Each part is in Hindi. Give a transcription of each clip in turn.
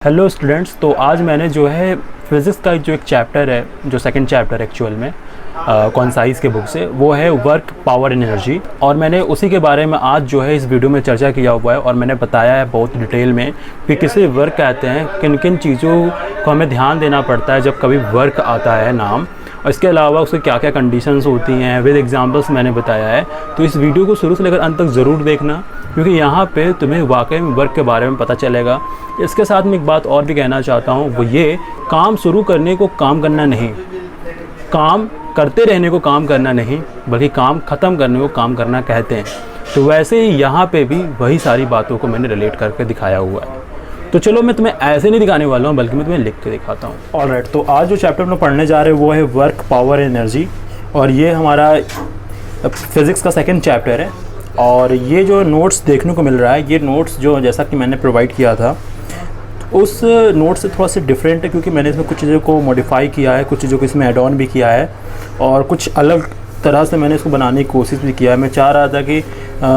हेलो स्टूडेंट्स, तो आज मैंने जो है फिज़िक्स का जो एक चैप्टर है, जो सेकंड चैप्टर एक्चुअल में कॉन्साइज के बुक से, वो है वर्क पावर एंड एनर्जी। और मैंने उसी के बारे में आज जो है इस वीडियो में चर्चा किया हुआ है और मैंने बताया है बहुत डिटेल में कि किसे वर्क कहते हैं, किन किन चीज़ों को हमें ध्यान देना पड़ता है जब कभी वर्क आता है नाम, और इसके अलावा उसके क्या क्या कंडीशंस होती हैं, विद एग्जांपल्स मैंने बताया है। तो इस वीडियो को शुरू से लेकर अंत तक ज़रूर देखना, क्योंकि यहाँ पे तुम्हें वाकई में वर्क के बारे में पता चलेगा। इसके साथ में एक बात और भी कहना चाहता हूँ, वो ये, काम शुरू करने को काम करना नहीं, काम करते रहने को काम करना नहीं, बल्कि काम ख़त्म करने को काम करना कहते हैं। तो वैसे ही यहाँ पे भी वही सारी बातों को मैंने रिलेट करके दिखाया हुआ है। तो चलो, मैं तुम्हें ऐसे नहीं दिखाने वाला हूँ, बल्कि मैं तुम्हें लिख के दिखाता हूँ। ऑलराइट, तो आज जो चैप्टर हम पढ़ने जा रहे हैं वो है वर्क पावर एनर्जी, और ये हमारा फिज़िक्स का सेकंड चैप्टर है। और ये जो नोट्स देखने को मिल रहा है, ये नोट्स जो जैसा कि मैंने प्रोवाइड किया था उस नोट से थोड़ा सा डिफरेंट है, क्योंकि मैंने इसमें कुछ चीज़ों को मॉडिफाई किया है, कुछ चीज़ों को इसमें ऐड ऑन भी किया है, और कुछ अलग तरह से मैंने इसको बनाने की कोशिश भी किया है। मैं चाह रहा था कि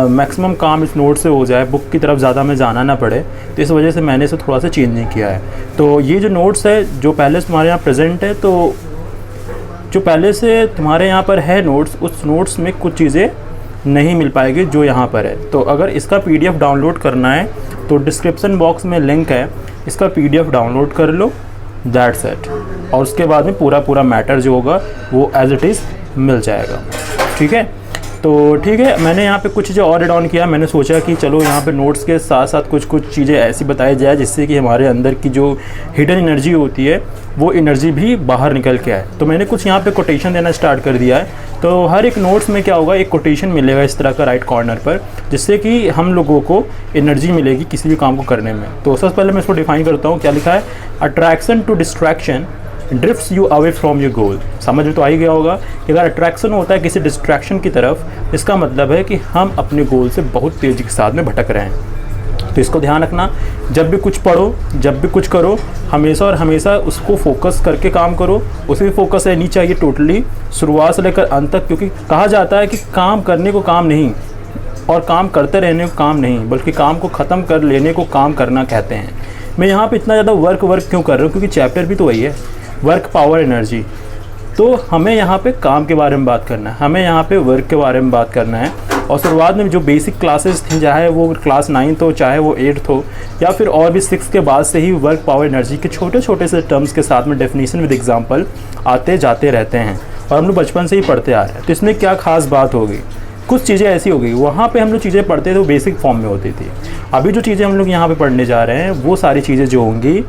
मैक्सिमम काम इस नोट से हो जाए, बुक की तरफ ज़्यादा में जाना ना पड़े, तो इस वजह से मैंने इसे थोड़ा सा चेंज नहीं किया है। तो ये जो नोट्स है जो पहले से तुम्हारे यहाँ प्रेजेंट है, तो जो पहले से तुम्हारे यहाँ पर है नोट्स, उस नोट्स में कुछ चीज़ें नहीं मिल पाएगी जो यहाँ पर है। तो अगर इसका PDF डाउनलोड करना है तो डिस्क्रिप्शन बॉक्स में लिंक है, इसका PDF डाउनलोड कर लो, दैट्स इट। और उसके बाद में पूरा मैटर जो होगा वो एज इट इज़ मिल जाएगा। ठीक है, तो ठीक है, मैंने यहाँ पे कुछ चीज़ें और एड ऑन किया। मैंने सोचा कि चलो यहाँ पे नोट्स के साथ साथ कुछ चीज़ें ऐसी बताई जाए जिससे कि हमारे अंदर की जो हिडन एनर्जी होती है वो एनर्जी भी बाहर निकल के आए। तो मैंने कुछ यहाँ पे कोटेशन देना स्टार्ट कर दिया है। तो हर एक नोट्स में क्या होगा, एक कोटेशन मिलेगा इस तरह का राइट कॉर्नर पर, जिससे कि हम लोगों को एनर्जी मिलेगी किसी भी काम को करने में। तो सबसे पहले मैं इसको डिफाइन करता हूँ। क्या लिखा है? Attraction to distraction drifts you away from your goal. समझ में तो आ ही गया होगा कि अगर अट्रैक्शन होता है किसी डिस्ट्रैक्शन की तरफ, इसका मतलब है कि हम अपने गोल से बहुत तेज़ी के साथ में भटक रहे हैं। तो इसको ध्यान रखना, जब भी कुछ पढ़ो, जब भी कुछ करो, हमेशा और हमेशा उसको फोकस करके काम करो। उसी में फोकस रहनी चाहिए टोटली, शुरुआत से लेकर अंत तक। क्योंकि कहा जाता है कि काम करने को काम नहीं और काम करते रहने को काम नहीं, बल्कि काम को ख़त्म कर लेने को काम करना कहते हैं। मैं यहाँ पे इतना ज़्यादा वर्क क्यों कर रहा हूँ? क्योंकि चैप्टर भी तो वही है, वर्क पावर एनर्जी। तो हमें यहाँ पे काम के बारे में बात करना है, हमें यहाँ पे वर्क के बारे में बात करना है। और शुरुआत में जो बेसिक क्लासेस थी, चाहे वो क्लास 9 हो, चाहे वो 8 हो, या फिर और भी 6 के बाद से ही वर्क पावर एनर्जी के छोटे छोटे से टर्म्स के साथ में डेफिनेशन विद एग्जांपल आते जाते रहते हैं, और हम लोग बचपन से ही पढ़ते आ रहे हैं। तो इसमें क्या खास बात होगी? कुछ चीज़ें ऐसी हो गई, वहाँ पे हम लोग चीज़ें पढ़ते थे वो बेसिक फॉर्म में होती थी। अभी जो चीज़ें हम लोग यहाँ पे पढ़ने जा रहे हैं, वो सारी चीज़ें जो होंगी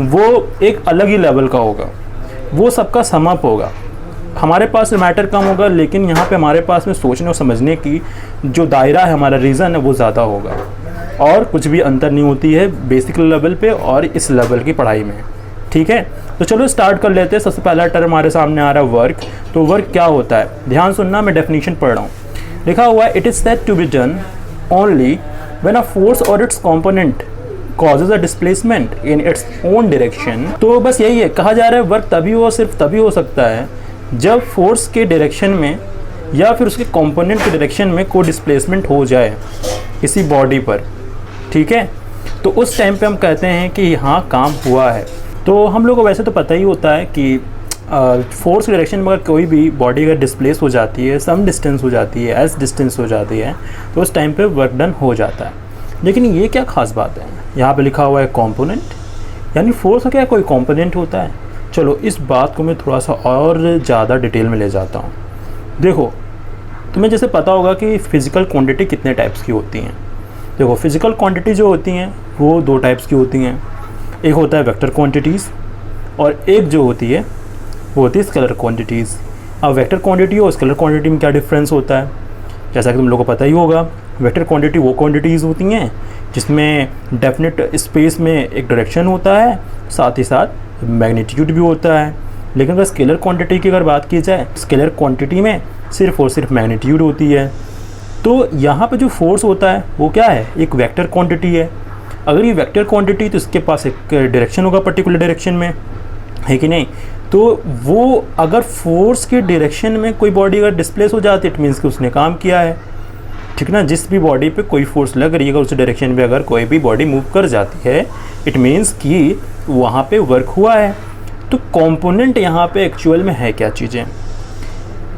वो एक अलग ही लेवल का होगा, वो सबका सम अप होगा। हमारे पास मैटर कम होगा, लेकिन यहाँ पे हमारे पास में सोचने और समझने की जो दायरा है, हमारा रीज़न है, वो ज़्यादा होगा। और कुछ भी अंतर नहीं होती है बेसिक लेवल पे और इस लेवल की पढ़ाई में। ठीक है, तो चलो स्टार्ट कर लेते हैं। सबसे पहला टर्म हमारे सामने आ रहा है वर्क। तो वर्क क्या होता है? ध्यान सुनना, मैं डेफिनेशन पढ़ रहा हूँ। लिखा हुआ है, it is said to be done only when a force or its component causes a displacement in its own direction। तो बस यही है, कहा जा रहा है वर्क तभी हो, सिर्फ तभी हो सकता है जब फोर्स के डायरेक्शन में या फिर उसके कंपोनेंट के डायरेक्शन में कोई डिस्प्लेसमेंट हो जाए किसी बॉडी पर। ठीक है, तो उस टाइम पे हम कहते हैं कि हाँ काम हुआ है। तो हम लोग को वैसे तो पता ही होता है कि फोर्स के डायरेक्शन में अगर कोई भी बॉडी अगर डिस्प्लेस हो जाती है, सम डिस्टेंस हो जाती है, एस डिस्टेंस हो जाती है, तो उस टाइम पे वर्क डन हो जाता है। लेकिन ये क्या खास बात है? यहाँ पे लिखा हुआ है कंपोनेंट, यानी फोर्स का क्या कोई कंपोनेंट होता है? चलो इस बात को मैं थोड़ा सा और ज़्यादा डिटेल में ले जाता हूँ। देखो, तुम्हें जैसे पता होगा कि फ़िज़िकल क्वांटिटी कितने टाइप्स की होती हैं। देखो, फ़िज़िकल क्वांटिटी जो होती हैं वो 2 टाइप्स की होती हैं। एक होता है वेक्टर क्वांटिटीज़, और एक जो होती है वो होती है स्केलर क्वांटिटीज़। अब वेक्टर क्वांटिटी और स्केलर क्वांटिटी में क्या डिफरेंस होता है? जैसा कि तुम लोगों को पता ही होगा, वेक्टर क्वांटिटी वो क्वांटिटीज़ होती हैं जिसमें डेफिनेट स्पेस में एक डायरेक्शन होता है, साथ ही साथ मैग्नीट्यूड भी होता है। लेकिन अगर स्केलर क्वांटिटी की अगर बात की जाए, स्केलर क्वांटिटी में सिर्फ और सिर्फ मैग्नीट्यूड होती है। तो यहाँ पे जो फोर्स होता है वो क्या है? एक वेक्टर क्वांटिटी है। अगर ये वेक्टर क्वांटिटी, तो इसके पास एक डायरेक्शन होगा पर्टिकुलर डायरेक्शन में, है कि नहीं? तो वो अगर फोर्स के डायरेक्शन में कोई बॉडी अगर डिस्प्लेस हो जाती है, इट मीन्स कि उसने काम किया है। ठीक ना। जिस भी बॉडी पे कोई फोर्स लग रही है अगर उस डायरेक्शन में अगर कोई भी बॉडी मूव कर जाती है, इट मीन्स कि वहाँ पे वर्क हुआ है। तो कंपोनेंट यहाँ पे एक्चुअल में है क्या चीज़ें,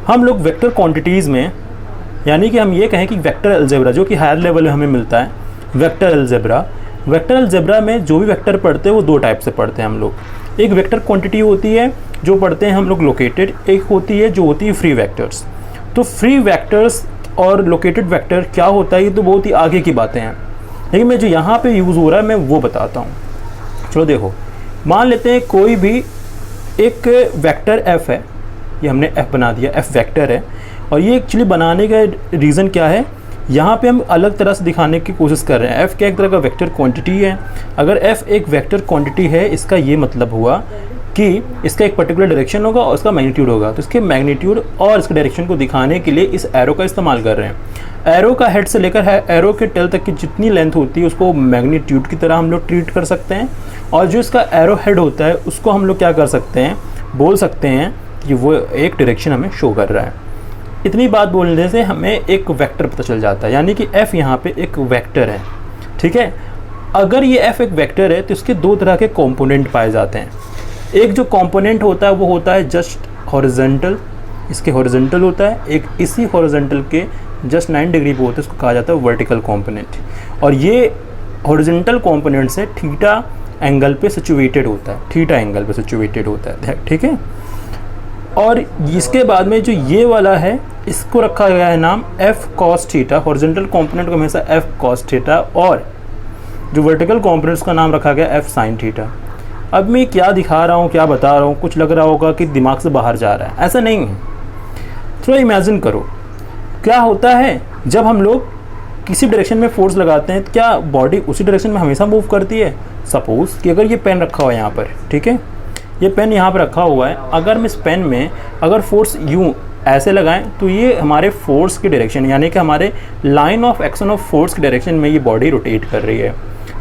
हम लोग वेक्टर क्वांटिटीज़ में, यानी कि हम ये कहें कि वेक्टर अलजेब्रा जो कि हायर लेवल में हमें मिलता है, वेक्टर अलजेब्रा में जो भी वेक्टर पढ़ते हैं वो दो टाइप से पढ़ते हैं हम लोग। एक वेक्टर क्वांटिटी होती है जो पढ़ते हैं हम लोग लोकेटेड, एक होती है जो होती है फ्री वेक्टर्स। तो फ्री वेक्टर्स और लोकेटेड वेक्टर क्या होता है ये तो बहुत ही आगे की बातें हैं, लेकिन मैं जो यहाँ पे यूज़ हो रहा है मैं वो बताता हूँ। चलो देखो, मान लेते हैं कोई भी एक वेक्टर f है, ये हमने f बना दिया, f वेक्टर है। और ये एक्चुअली बनाने का रीज़न क्या है, यहाँ पे हम अलग तरह से दिखाने की कोशिश कर रहे हैं। f क्या एक तरह का वेक्टर क्वांटिटी है। अगर f एक वेक्टर क्वांटिटी है, इसका ये मतलब हुआ कि इसका एक पर्टिकुलर डायरेक्शन होगा और इसका मैग्नीट्यूड होगा। तो इसके मैग्नीट्यूड और इसके डायरेक्शन को दिखाने के लिए इस एरो का इस्तेमाल कर रहे हैं। एरो का हेड से लेकर एरो के टेल तक की जितनी लेंथ होती है उसको मैग्नीट्यूड की तरह हम लोग ट्रीट कर सकते हैं, और जो इसका एरो हेड होता है उसको हम लोग क्या कर सकते हैं, बोल सकते हैं कि वो एक डायरेक्शन हमें शो कर रहा है। इतनी बात बोलने से हमें एक वेक्टर पता चल जाता है, यानी कि f यहाँ पे एक वेक्टर है। ठीक है, अगर ये f एक वेक्टर है तो इसके दो तरह के कंपोनेंट पाए जाते हैं। एक जो कंपोनेंट होता है वो होता है जस्ट हॉरिजॉन्टल, इसके हॉरिजॉन्टल होता है। एक इसी हॉरिजॉन्टल के जस्ट 9 डिग्री पे होता है, उसको कहा जाता है वर्टिकल कंपोनेंट। और ये हॉरिजॉन्टल कंपोनेंट से थीटा एंगल पे सिचुएटेड होता है, थीटा एंगल पे सिचुएटेड होता है। ठीक है, और इसके बाद में जो ये वाला है इसको रखा गया है नाम f cos theta. Horizontal component को हमेशा f cos थीटा, और जो वर्टिकल कंपोनेंट्स का नाम रखा गया f sin थीटा। अब मैं क्या दिखा रहा हूँ, क्या बता रहा हूँ, कुछ लग रहा होगा कि दिमाग से बाहर जा रहा है, ऐसा नहीं है। थोड़ा इमेजिन करो क्या होता है जब हम लोग किसी डायरेक्शन में फोर्स लगाते हैं, क्या बॉडी उसी डायरेक्शन में हमेशा मूव करती है। सपोज़ कि अगर ये पेन रखा हुआ है यहाँ पर, ठीक है, ये पेन यहाँ पर रखा हुआ है, अगर मैं इस पेन में अगर फोर्स यूँ ऐसे लगाएं तो ये हमारे फोर्स की डायरेक्शन, यानी कि हमारे line of action of force की डायरेक्शन में ये बॉडी रोटेट कर रही है।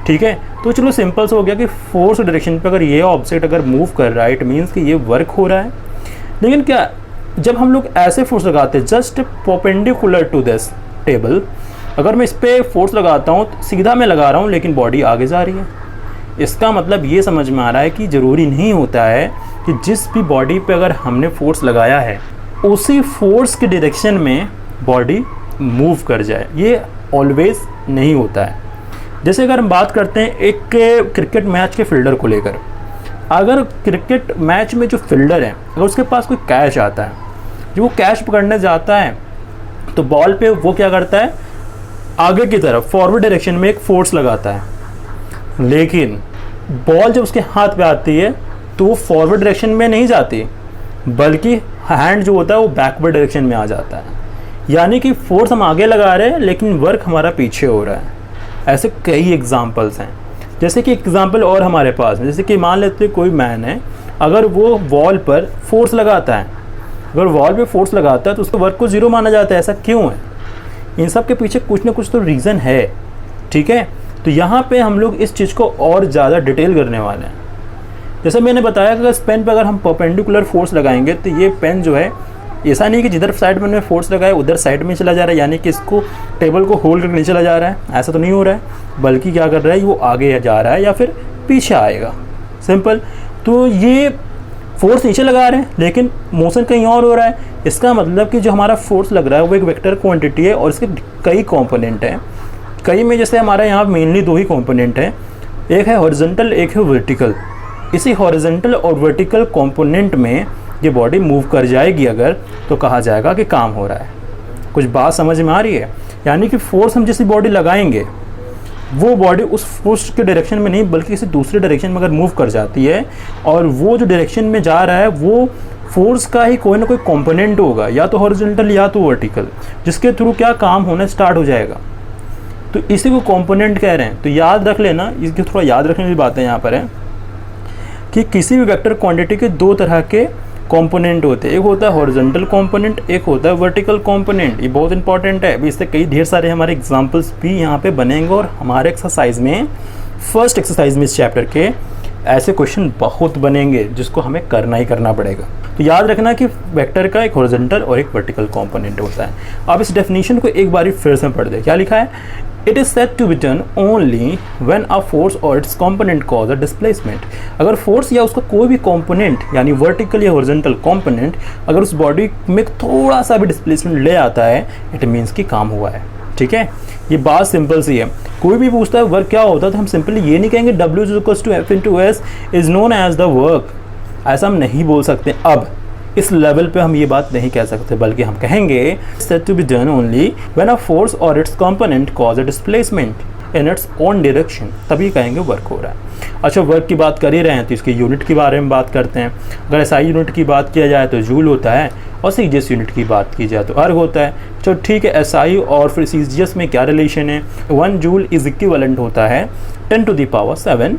ठीक है, तो चलो सिंपल से हो गया कि फोर्स डायरेक्शन पे अगर ये ऑब्जेक्ट अगर मूव कर रहा है, इट मीन्स कि ये वर्क हो रहा है। लेकिन क्या जब हम लोग ऐसे फोर्स लगाते हैं just perpendicular to this table, अगर मैं इस पर फोर्स लगाता हूँ तो सीधा मैं लगा रहा हूँ लेकिन बॉडी आगे जा रही है। इसका मतलब ये समझ में आ रहा है कि ज़रूरी नहीं होता है कि जिस भी बॉडी पे अगर हमने फोर्स लगाया है उसी फोर्स के डायरेक्शन में बॉडी मूव कर जाए, ये ऑलवेज नहीं होता है। जैसे अगर हम बात करते हैं एक क्रिकेट मैच के फील्डर को लेकर, अगर क्रिकेट मैच में जो फील्डर है अगर उसके पास कोई कैच आता है, जो वो कैच पकड़ने जाता है तो बॉल पे वो क्या करता है, आगे की तरफ फॉरवर्ड डायरेक्शन में एक फोर्स लगाता है। लेकिन बॉल जब उसके हाथ पे आती है तो वो फॉरवर्ड डायरेक्शन में नहीं जाती, बल्कि हैंड जो होता है वो बैकवर्ड डायरेक्शन में आ जाता है। यानी कि फोर्स हम आगे लगा रहे हैं लेकिन वर्क हमारा पीछे हो रहा है। ऐसे कई एग्जांपल्स हैं। जैसे कि एग्जांपल और हमारे पास, जैसे कि मान लेते हैं कोई मैन है, अगर वो वॉल पर फोर्स लगाता है, अगर वॉल पे फोर्स लगाता है तो उसके वर्क को ज़ीरो माना जाता है। ऐसा क्यों है? इन सब के पीछे कुछ ना कुछ तो रीज़न है। ठीक है, तो यहाँ पे हम लोग इस चीज़ को और ज़्यादा डिटेल करने वाले हैं। जैसे मैंने बताया कि इस पेन पर अगर हम परपेंडिकुलर फोर्स लगाएंगे तो ये पेन जो है, ऐसा नहीं कि जिधर साइड में हमने फोर्स लगाया उधर साइड में चला जा रहा है, यानी कि इसको टेबल को होल्ड करके नहीं चला जा रहा है, ऐसा तो नहीं हो रहा है, बल्कि क्या कर रहा है, वो आगे जा रहा है या फिर पीछे आएगा। सिंपल। तो ये फोर्स नीचे लगा रहे हैं लेकिन मोशन कहीं और हो रहा है। इसका मतलब कि जो हमारा फोर्स लग रहा है वो एक वेक्टर क्वांटिटी है और इसके कई कंपोनेंट हैं। कई में जैसे हमारा यहाँ मेनली दो ही कंपोनेंट हैं, एक है हॉरिजॉन्टल, एक है वर्टिकल। इसी हॉरिजॉन्टल और वर्टिकल कंपोनेंट में ये बॉडी मूव कर जाएगी अगर, तो कहा जाएगा कि काम हो रहा है। कुछ बात समझ में आ रही है? यानी कि फोर्स हम जिस बॉडी लगाएंगे वो बॉडी उस फोर्स के डायरेक्शन में नहीं बल्कि किसी दूसरे डायरेक्शन में अगर मूव कर जाती है, और वो जो डायरेक्शन में जा रहा है वो फोर्स का ही कोई ना कोई कंपोनेंट होगा, या तो हॉरिजॉन्टल या तो वर्टिकल, जिसके थ्रू क्या काम होना स्टार्ट हो जाएगा। तो इसी को कंपोनेंट कह रहे हैं। तो याद रख लेना, इसकी थोड़ा याद रखने की बातें यहाँ पर है कि किसी भी वेक्टर क्वांटिटी के दो तरह के कंपोनेंट होते हैं, एक होता है हॉरिजॉन्टल कंपोनेंट, एक होता है वर्टिकल कंपोनेंट। ये बहुत इंपॉर्टेंट है। अभी इससे कई ढेर सारे हमारे एग्जांपल्स भी यहाँ पे बनेंगे, और हमारे एक्सरसाइज में, फर्स्ट एक्सरसाइज में इस चैप्टर के ऐसे क्वेश्चन बहुत बनेंगे जिसको हमें करना ही करना पड़ेगा। तो याद रखना कि वेक्टर का एक हॉरिजॉन्टल और एक वर्टिकल कंपोनेंट होता है। अब इस डेफिनेशन को एक बार फिर से पढ़ दे। क्या लिखा है? It is said to be done only when a force or its component cause a displacement. अगर फोर्स या उसका कोई भी कंपोनेंट यानी वर्टिकल या हॉरिजॉन्टल कंपोनेंट अगर उस बॉडी में थोड़ा सा भी डिस्प्लेसमेंट ले आता है, इट मीन्स कि काम हुआ है। ठीक है, ये बात सिंपल सी है। कोई भी पूछता है वर्क क्या होता है, तो हम सिंपली ये नहीं कहेंगे W=F/S is known as the work. ऐसा हम नहीं बोल सकते। अब इस लेवल पे हम ये बात नहीं कह सकते, बल्कि हम कहेंगे said to be done only when a force or its component cause a displacement in its own direction, तभी कहेंगे वर्क हो रहा है। अच्छा, वर्क की बात कर ही रहे हैं तो इसकी यूनिट के बारे में बात करते हैं। अगर SI यूनिट की बात किया जाए तो जूल होता है, और CGS यूनिट की बात की जाए तो अर्ग होता है। तो ठीक है, SI और फिर CGS में क्या रिलेशन है? 1 जूल इज इक्विवेलेंट होता है 10⁷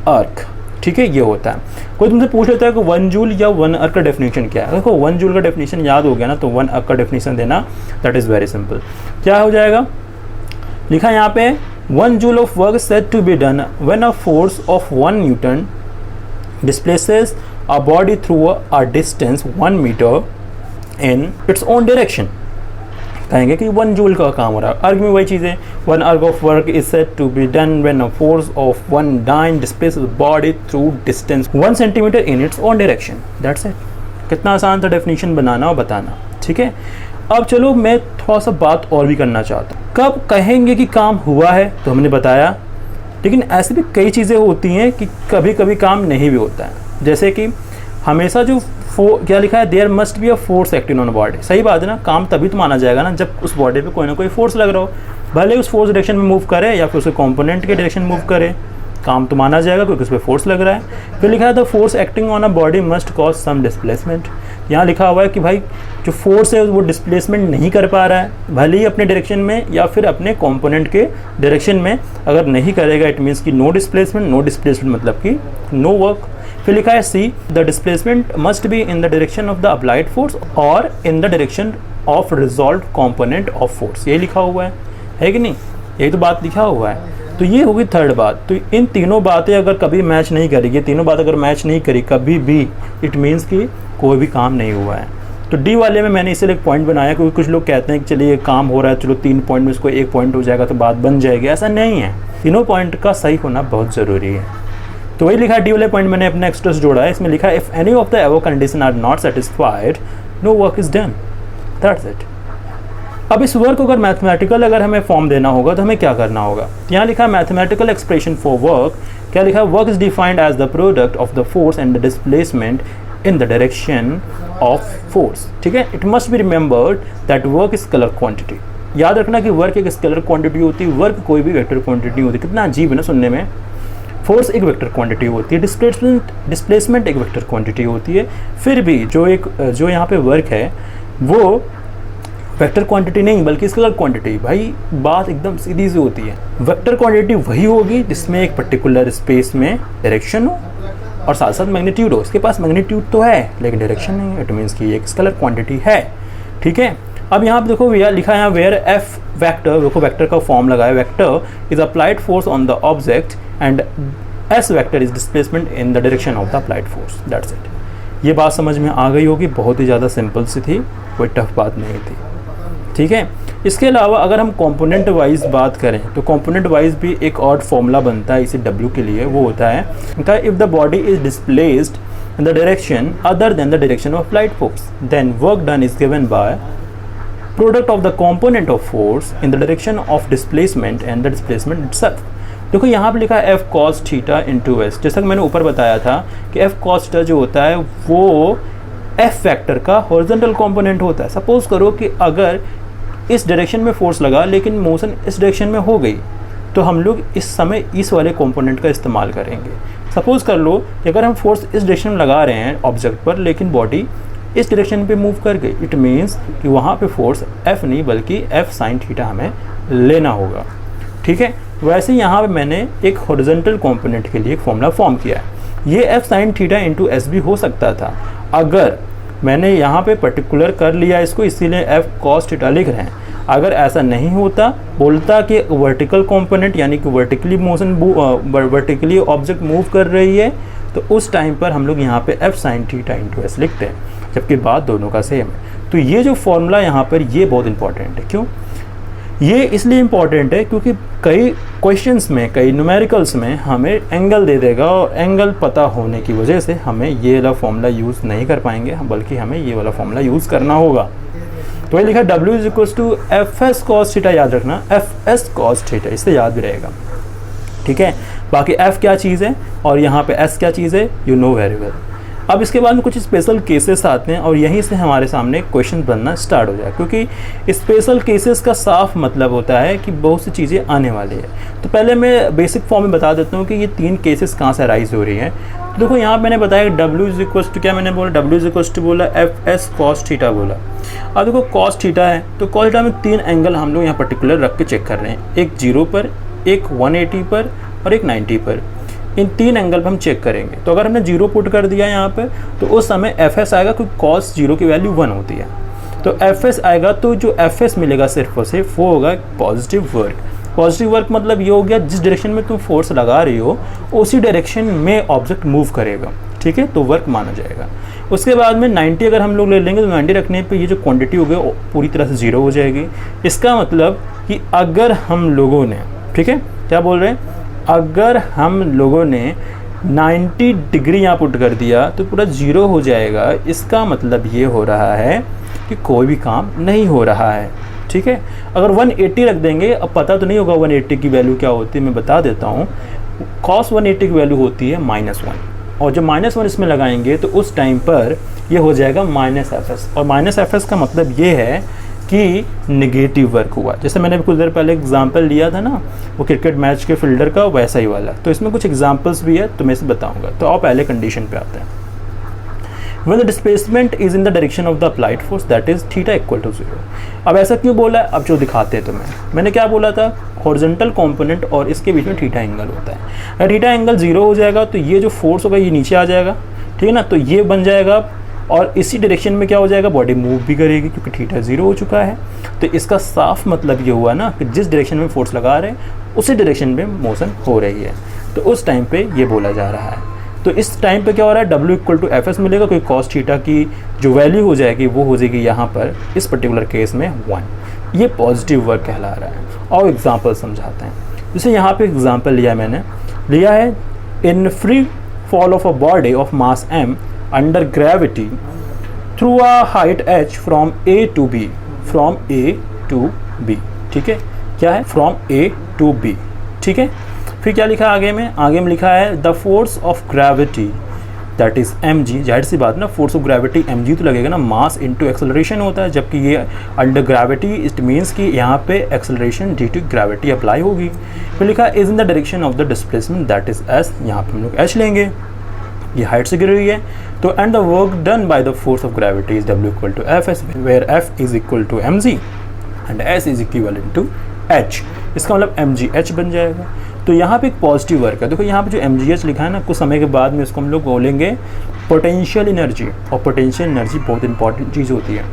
अर्ग। ठीक है, ये होता है। कोई तुमसे पूछ लेता है कि 1 जूल या 1 अर्ग का डेफिनेशन क्या है? देखो 1 जूल का डेफिनेशन याद हो गया ना, तो 1 अर्ग का डेफिनेशन देना, दैट इज़ वेरी सिंपल। क्या हो जाएगा? लिखा है यहाँ पे 1 joule of work said to be done when a force of 1 newton displaces a body through a distance 1 metre in its own direction. कहेंगे कि 1 जूल का काम हो रहा है। अर्ग में वही चीज़ है, 1 erg of work is said to be done when a force of 1 dyne displaces body through distance 1 centimetre in its own direction. That's it. कितना आसान था डेफिनेशन बनाना और बताना। ठीक है, अब चलो मैं थोड़ा सा बात और भी करना चाहता हूँ। कब कहेंगे कि काम हुआ है, तो हमने बताया, लेकिन ऐसी भी कई चीज़ें होती हैं कि कभी कभी काम नहीं भी होता है। जैसे कि हमेशा जो क्या लिखा है, there must be a force acting on body. सही बात है ना, काम तभी तो माना जाएगा ना जब उस बॉडी पे कोई ना कोई फोर्स लग रहा हो, भले उस फोर्स डायरेक्शन में मूव करे या फिर उसके कंपोनेंट के डायरेक्शन मूव करे, काम तो माना जाएगा क्योंकि उस पर फोर्स लग रहा है। फिर लिखा है the force acting on a body must cause some displacement. यहाँ लिखा हुआ है कि भाई जो फोर्स है वो डिस्प्लेसमेंट नहीं कर पा रहा है, भले ही अपने डायरेक्शन में या फिर अपने कंपोनेंट के डायरेक्शन में अगर नहीं करेगा, इट मीन्स कि नो डिस्प्लेसमेंट। नो डिस्प्लेसमेंट मतलब कि नो वर्क। फिर लिखा है see the displacement must be in the direction of the applied force और in the direction of resolve component of force. ये लिखा हुआ है कि नहीं? यही तो बात लिखा हुआ है। तो ये होगी थर्ड बात। तो इन तीनों बातें अगर कभी मैच नहीं करेगी, तीनों बात अगर मैच नहीं करी कभी भी, इट मीन्स कि कोई भी काम नहीं हुआ है। तो डी वाले में मैंने इसलिए एक पॉइंट बनाया क्योंकि कुछ लोग कहते हैं कि चलिए काम हो रहा है, चलो 3 पॉइंट में इसको 1 पॉइंट हो जाएगा तो बात बन जाएगी। ऐसा नहीं है, तीनों पॉइंट का सही होना बहुत ज़रूरी है। तो वही लिखा डी वाले पॉइंट मैंने अपने एक्स्ट्रास जोड़ा है। इसमें लिखा है if any of the above condition are not satisfied no work is done, that's it. अब इस वर्क को अगर मैथमेटिकल अगर हमें फॉर्म देना होगा तो हमें क्या करना होगा? यहाँ लिखा है मैथमेटिकल एक्सप्रेशन फॉर वर्क। क्या लिखा है? Work is defined as the product of the force and the displacement in the direction of force. ठीक है, it must be remembered that work is scalar quantity. याद रखना कि वर्क एक स्केलर क्वांटिटी होती है, वर्क कोई भी वेक्टर क्वांटिटी होती है। कितना अजीब है ना सुनने में। फोर्स एक वेक्टर क्वांटिटी होती है, डिस्प्लेसमेंट एक वेक्टर क्वांटिटी होती है, फिर भी जो यहाँ पे वर्क है वो वेक्टर क्वांटिटी नहीं बल्कि स्केलर क्वांटिटी। भाई बात एकदम सीधी सी होती है। वेक्टर क्वांटिटी वही होगी जिसमें एक पर्टिकुलर स्पेस में डायरेक्शन हो और साथ साथ मैग्नीट्यूड हो। इसके पास मैग्नीट्यूड तो है लेकिन डायरेक्शन नहीं है, इट मीन्स कि एक स्केलर क्वांटिटी है। ठीक है, अब यहाँ पे देखो भैया लिखा है यहाँ वेयर एफ वेक्टर, देखो वेक्टर का फॉर्म लगा है, vector is applied force on the object and S vector is displacement in the direction of the applied force. That's it. ये बात समझ में आ गई होगी, बहुत ही ज़्यादा सिंपल सी थी, कोई टफ बात नहीं थी। ठीक है, इसके अलावा अगर हम कंपोनेंट वाइज बात करें तो कंपोनेंट वाइज भी एक और फॉर्मूला बनता है इसी W के लिए। वो होता है if the body is displaced in the direction other than the direction of applied force then work done is given by product of the component of force in the direction of displacement and the displacement itself. देखो यहाँ पे लिखा है F cos theta into S. जैसा कि मैंने ऊपर बताया था कि एफ कॉस थीटा जो होता है वो एफ वेक्टर का हॉरिजॉन्टल कंपोनेंट होता है। सपोज करो कि अगर इस डायरेक्शन में फोर्स लगा लेकिन मोशन इस डायरेक्शन में हो गई तो हम लोग इस समय इस वाले कंपोनेंट का इस्तेमाल करेंगे। सपोज कर लो कि अगर हम फोर्स इस डायरेक्शन में लगा रहे हैं ऑब्जेक्ट पर लेकिन बॉडी इस डायरेक्शन पे मूव कर गई, इट मीन्स कि वहाँ पे फोर्स एफ नहीं बल्कि एफ साइन थीटा हमें लेना होगा। ठीक है, वैसे यहाँ पे मैंने एक हॉरिजॉन्टल कंपोनेंट के लिए एक फॉर्मूला फॉर्म किया है। ये F sine theta into S भी हो सकता था, अगर मैंने यहाँ पे पर्टिकुलर कर लिया इसको, इसीलिए एफ कॉस थीटा लिख रहे हैं। अगर ऐसा नहीं होता, बोलता कि वर्टिकल कंपोनेंट यानी कि vertically motion vertically object move कर रही है, तो उस टाइम पर हम लोग यहाँ पे F sine theta into S लिखते हैं। जबकि बात दोनों का सेम है। तो ये जो फॉर्मूला यहाँ पर ये बहुत इंपॉर्टेंट है। क्यों ये इसलिए इम्पॉर्टेंट है क्योंकि कई क्वेश्चंस में, कई न्यूमेरिकल्स में हमें एंगल दे देगा और एंगल पता होने की वजह से हमें ये वाला फॉर्मूला यूज़ नहीं कर पाएंगे, बल्कि हमें ये वाला फॉर्मूला यूज़ करना होगा। तो ये लिखा W = FS cos थीटा, याद रखना FS cos थीटा, इससे याद भी रहेगा। ठीक है, बाकी F क्या चीज़ है और यहाँ पे S क्या चीज़ है, यू नो वेरी वेल। अब इसके बाद में कुछ स्पेशल केसेस आते हैं और यहीं से हमारे सामने क्वेश्चन बनना स्टार्ट हो जाए, क्योंकि स्पेशल केसेस का साफ मतलब होता है कि बहुत सी चीज़ें आने वाली है। तो पहले मैं बेसिक फॉर्म में बता देता हूँ कि ये 3 केसेस कहाँ से अराइज हो रही हैं। तो देखो यहाँ मैंने बताया W क्या मैंने बोला, W बोला FS cos थीटा बोला। अब देखो cos थीटा है, तो cos थीटा में 3 एंगल हम लोग यहाँ पर्टिकुलर रख के चेक कर रहे हैं, एक 0 पर, एक 180 पर और एक 90 पर। इन 3 एंगल पर हम चेक करेंगे। तो अगर हमने 0 पुट कर दिया यहाँ पे, तो उस समय FS आएगा, क्योंकि cos 0 की वैल्यू 1 होती है। तो FS आएगा, तो जो FS मिलेगा सिर्फ और सिर्फ वो होगा पॉजिटिव वर्क। पॉजिटिव वर्क मतलब ये हो गया जिस डायरेक्शन में तुम फोर्स लगा रही हो उसी डायरेक्शन में ऑब्जेक्ट मूव करेगा। ठीक है, तो वर्क माना जाएगा। उसके बाद में 90 अगर हम लोग ले लेंगे तो 90 रखने पे ये जो क्वांटिटी हो गई पूरी तरह से 0 हो जाएगी। इसका मतलब कि अगर हम लोगों ने, ठीक है क्या बोल रहे हैं, अगर हम लोगों ने 90 डिग्री यहाँ पुट कर दिया तो पूरा 0 हो जाएगा। इसका मतलब ये हो रहा है कि कोई भी काम नहीं हो रहा है। ठीक है, अगर 180 रख देंगे, अब पता तो नहीं होगा 180 की वैल्यू क्या होती है, मैं बता देता हूँ। cos 180 की वैल्यू होती है -1, और जब -1 इसमें लगाएंगे तो उस टाइम पर ये हो जाएगा -FS। और -FS का मतलब ये है कि नेगेटिव वर्क हुआ। जैसे मैंने कुछ देर पहले एग्जांपल लिया था ना, वो क्रिकेट मैच के फील्डर का, वैसा ही वाला। तो इसमें कुछ एग्जांपल्स भी है, तो मैं इसे बताऊंगा। तो आप पहले कंडीशन पे आते हैं। When the displacement is in the direction of the applied force, that is theta = 0। अब ऐसा क्यों बोला है, अब जो दिखाते हैं तुम्हें। मैंने क्या बोला था, हॉरिजॉन्टल कंपोनेंट और इसके बीच में थीटा एंगल होता है। अगर थीटा एंगल 0 हो जाएगा तो ये जो फोर्स होगा ये नीचे आ जाएगा। ठीक है ना, तो ये बन जाएगा और इसी डायरेक्शन में क्या हो जाएगा, बॉडी मूव भी करेगी, क्योंकि थीटा 0 हो चुका है। तो इसका साफ मतलब ये हुआ ना कि जिस डायरेक्शन में फोर्स लगा रहे हैं उसी डायरेक्शन में मोशन हो रही है। तो उस टाइम पे ये बोला जा रहा है। तो इस टाइम पे क्या हो रहा है, W = FS मिलेगा, क्योंकि cos थीटा की जो वैल्यू हो जाएगी वो हो जाएगी यहाँ पर इस पर्टिकुलर केस में 1। ये पॉजिटिव वर्क कहला रहा है। और एग्जांपल समझाते हैं। जैसे यहाँ पे एग्जांपल मैंने लिया है, in free fall of a body of mass m under gravity through a height h from A to B, from A to B। ठीक है, क्या है, फ्रॉम A to B। ठीक है, फिर क्या लिखा आगे में लिखा है the force of gravity that is mg। जाहिर सी बात ना, फोर्स ऑफ ग्रेविटी mg तो लगेगा ना, मास इनटू एक्सेलरेशन होता है, जबकि ये अंडर ग्रेविटी इट मीन्स कि यहाँ पे acceleration due to gravity apply होगी। फिर लिखा is in the direction of the displacement that is s। यहाँ पे हम लोग h लेंगे, ये हाइट से गिर रही है। तो and the work done by the force of gravity is W = FS, where F is equal to mg and S is equal to h। इसका मतलब mgh बन जाएगा। तो यहाँ पे एक पॉजिटिव वर्क है। देखो यहाँ पे जो mgh लिखा है ना, कुछ समय के बाद में इसको हम लोग बोलेंगे पोटेंशियल एनर्जी, और पोटेंशियल एनर्जी बहुत इंपॉर्टेंट चीज़ होती है।